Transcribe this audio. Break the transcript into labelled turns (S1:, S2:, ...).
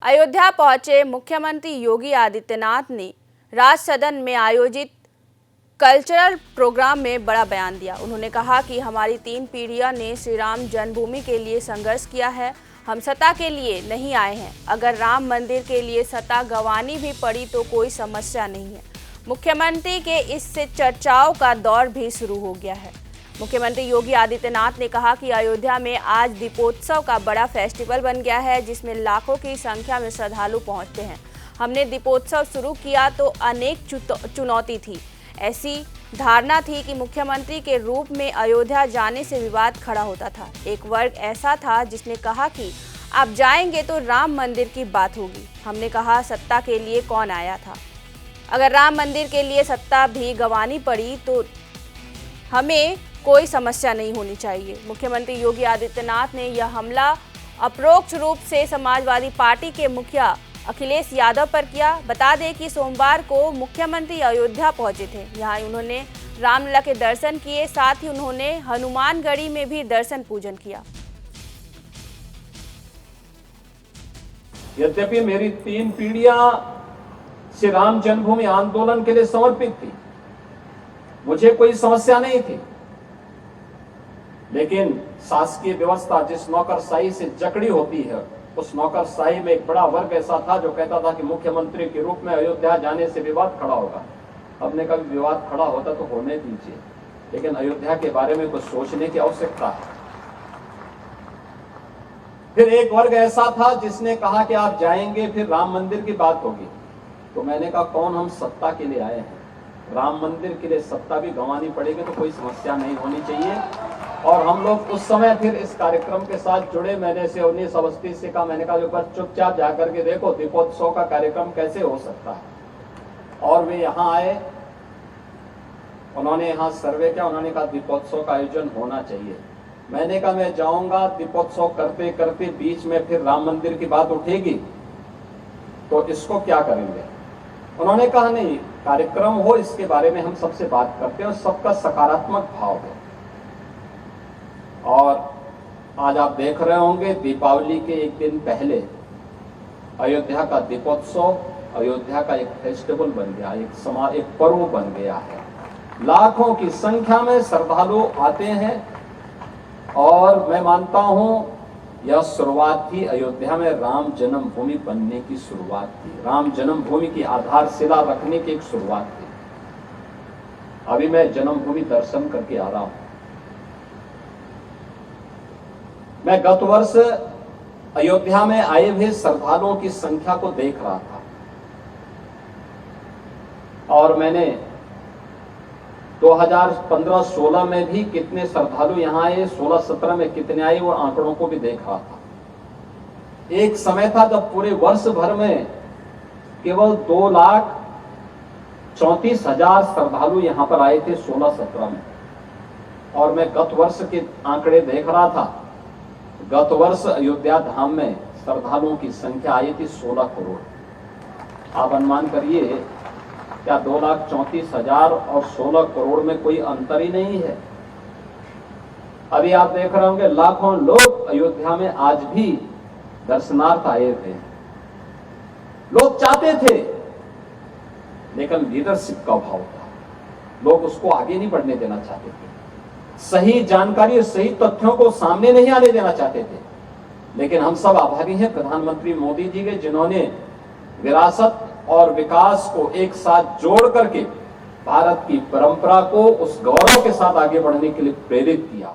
S1: अयोध्या पहुंचे मुख्यमंत्री योगी आदित्यनाथ ने राज्य सदन में आयोजित कल्चरल प्रोग्राम में बड़ा बयान दिया। उन्होंने कहा कि हमारी 3 पीढ़ियों ने श्री राम जन्मभूमि के लिए संघर्ष किया है। हम सत्ता के लिए नहीं आए हैं। अगर राम मंदिर के लिए सत्ता गंवानी भी पड़ी तो कोई समस्या नहीं है। मुख्यमंत्री के इससे चर्चाओं का दौर भी शुरू हो गया है। मुख्यमंत्री योगी आदित्यनाथ ने कहा कि अयोध्या में आज दीपोत्सव का बड़ा फेस्टिवल बन गया है, जिसमें लाखों की संख्या में श्रद्धालु पहुंचते हैं। हमने दीपोत्सव शुरू किया तो अनेक चुनौती थी। ऐसी धारणा थी कि मुख्यमंत्री के रूप में अयोध्या जाने से विवाद खड़ा होता था। एक वर्ग ऐसा था जिसने कहा कि आप जाएंगे तो राम मंदिर की बात होगी। हमने कहा सत्ता के लिए कौन आया था। अगर राम मंदिर के लिए सत्ता भी गंवानी पड़ी तो हमें कोई समस्या नहीं होनी चाहिए। मुख्यमंत्री योगी आदित्यनाथ ने यह हमला अपरोक्ष रूप से समाजवादी पार्टी के मुखिया अखिलेश यादव पर किया। बता दें कि सोमवार को मुख्यमंत्री अयोध्या पहुंचे थे। यहां उन्होंने रामलला के दर्शन किए, साथ ही उन्होंने हनुमानगढ़ी में भी दर्शन पूजन किया।
S2: यद्यपि मेरी 3 पीढ़ियां श्री राम जन्मभूमि आंदोलन के लिए समर्पित थी, मुझे कोई समस्या नहीं थी, लेकिन शासकीय व्यवस्था जिस नौकरशाही से जकड़ी होती है, उस नौकरशाही में एक बड़ा वर्ग ऐसा था जो कहता था कि मुख्यमंत्री के रूप में अयोध्या जाने से विवाद खड़ा होगा। हमने कभी विवाद खड़ा होता तो होने दीजिए, लेकिन अयोध्या के बारे में कुछ सोचने की आवश्यकता है। फिर एक वर्ग ऐसा था जिसने कहा कि आप जाएंगे फिर राम मंदिर की बात होगी। तो मैंने कहा कौन हम सत्ता के लिए आए हैं। राम मंदिर के लिए सत्ता भी गंवानी पड़ेगी तो कोई समस्या नहीं होनी चाहिए। और हम लोग उस समय फिर इस कार्यक्रम के साथ जुड़े। मैंने से 19 अवस्थी से कहा, मैंने कहा जो बस चुपचाप जाकर के देखो दीपोत्सव का कार्यक्रम कैसे हो सकता है। और वे यहाँ आए, उन्होंने यहाँ सर्वे किया, उन्होंने कहा दीपोत्सव का आयोजन होना चाहिए। मैंने कहा मैं जाऊंगा, दीपोत्सव करते करते बीच में फिर राम मंदिर की बात उठेगी तो इसको क्या करेंगे। उन्होंने कहा नहीं, कार्यक्रम हो इसके बारे में हम सबसे बात करते हैं और सबका सकारात्मक भाव है। और आज आप देख रहे होंगे दीपावली के एक दिन पहले अयोध्या का दीपोत्सव अयोध्या का एक फेस्टिवल बन गया, एक पर्व बन गया है। लाखों की संख्या में श्रद्धालु आते हैं और मैं मानता हूं यह शुरुआत थी अयोध्या में राम जन्मभूमि बनने की शुरुआत थी। राम जन्मभूमि की आधारशिला रखने की एक शुरुआत थी। अभी मैं जन्मभूमि दर्शन करके आ रहा हूं। मैं गत वर्ष अयोध्या में आए हुए श्रद्धालुओं की संख्या को देख रहा था और मैंने 2015-16 में भी कितने श्रद्धालु यहाँ आए, 16-17 में कितने आए, वो आंकड़ों को भी देख रहा था। एक समय था जब पूरे वर्ष भर में केवल 2,34,000 श्रद्धालु यहाँ पर आए थे 16-17 में। और मैं गत वर्ष के आंकड़े देख रहा था। गत वर्ष अयोध्या धाम में श्रद्धालुओं की संख्या आई थी 16 करोड़। आप अनुमान करिए क्या 2,34,000 और 16 करोड़ में कोई अंतर ही नहीं है। अभी आप देख रहे होंगे लाखों लोग अयोध्या में आज भी दर्शनार्थ आए थे। लोग चाहते थे, लेकिन लीडरशिप का अभाव था। लोग उसको आगे नहीं बढ़ने देना चाहते थे, सही जानकारी और सही तथ्यों को सामने नहीं आने देना चाहते थे। लेकिन हम सब आभारी हैं प्रधानमंत्री मोदी जी के, जिन्होंने विरासत और विकास को एक साथ जोड़ करके भारत की परंपरा को उस गौरव के साथ आगे बढ़ने के लिए प्रेरित किया।